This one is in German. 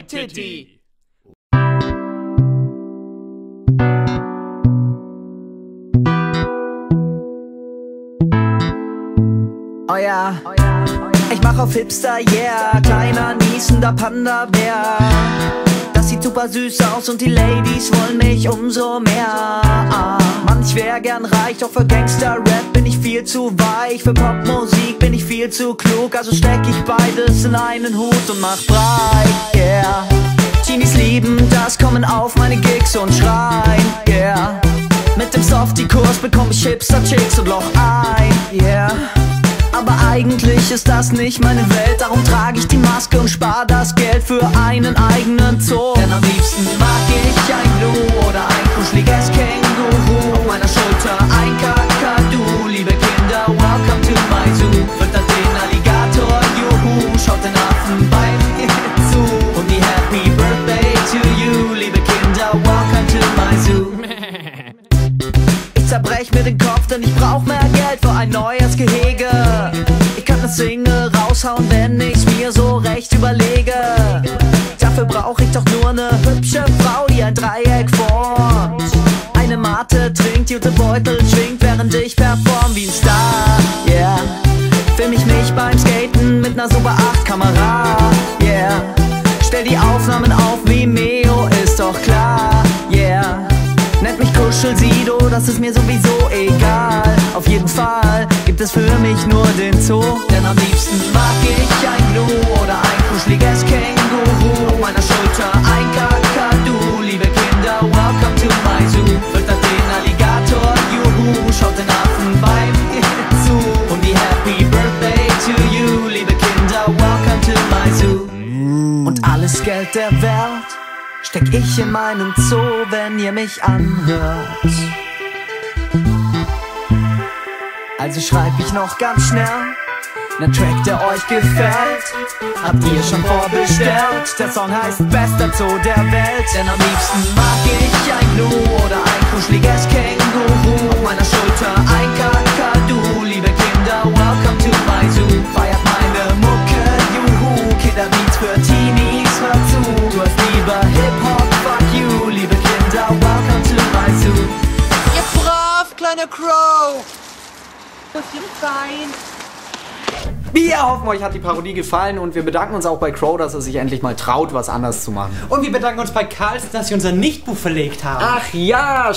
Titty. Oh ja, ich mach auf Hipster, yeah. Kleiner, niesender Panda-Bär. Das sieht super süß aus und die Ladies wollen mich umso mehr. Mann, ich wär gern reich, doch für Gangster-Rap bin ich viel zu weich. Für Popmusik bin ich viel zu klug, also steck ich beides in einen Hut und mach breit, yeah. Teenies lieben das, kommen auf meine Gigs und schreien, yeah. Mit dem Softie-Kurs bekomm ich Hipster-Chicks und loch ein, yeah. Aber eigentlich ist das nicht meine Welt, darum trage ich die Maske und spar das Geld für einen eigenen Zoo. Denn am liebsten mag ich ein Blue oder ein kuscheliges Känguru. Auf meiner Schulter ein Kakadu. Liebe Kinder, welcome to my zoo. Füttert den Alligator, juhu, schaut den Affen beim zu. Und die Happy Birthday to you. Liebe Kinder, welcome to my zoo. Ich zerbrech mir den Kopf, denn ich brauch mehr Geld für ein neues Gehege. Ich kann das Single raushauen, wenn ich's mir so recht überlege. Dafür brauch ich doch nur ne hübsche Frau, die ein Dreieck formt. Eine Mate trinkt, Jutebeutel schwingt, während ich perform wie ein Star, yeah. Film ich mich beim Skaten mit ner Super 8 Kamera, yeah. Stell die Aufnahmen auf wie Meo, ist doch klar, yeah. Nennt mich Kuschelsido, das ist mir sowieso egal. Auf jeden Fall gibt es für mich nur den Zoo. Denn am liebsten mag ich ein Blue oder ein kuscheliges Känguru. Auf meiner Schulter ein Kakadu. Liebe Kinder, welcome to my zoo. Füttert den Alligator, juhu, schaut den Affen beim zu. Und die Happy Birthday to you. Liebe Kinder, welcome to my zoo. Und alles Geld der Welt steck ich in meinen Zoo, wenn ihr mich anhört. Also schreib ich noch ganz schnell nen Track, der euch gefällt. Habt ihr schon vorbestellt? Der Song heißt Bester Zoo der Welt. Denn am liebsten mag ich ein Blue oder ein kuscheliges Känguru. Auf meiner Schulter ein Kakadu. Liebe Kinder, welcome to my zoo. Feiert meine Mucke, juhu. Kinderbeats für Teenies, hört zu. Du hast lieber Hip-Hop, fuck you. Liebe Kinder, welcome to my zoo. Ihr brav, kleiner Crow. Das muss sein. Wir hoffen, euch hat die Parodie gefallen und wir bedanken uns auch bei Crow, dass er sich endlich mal traut, was anders zu machen. Und wir bedanken uns bei Carlsen, dass sie unser Nichtbuch verlegt haben. Ach ja,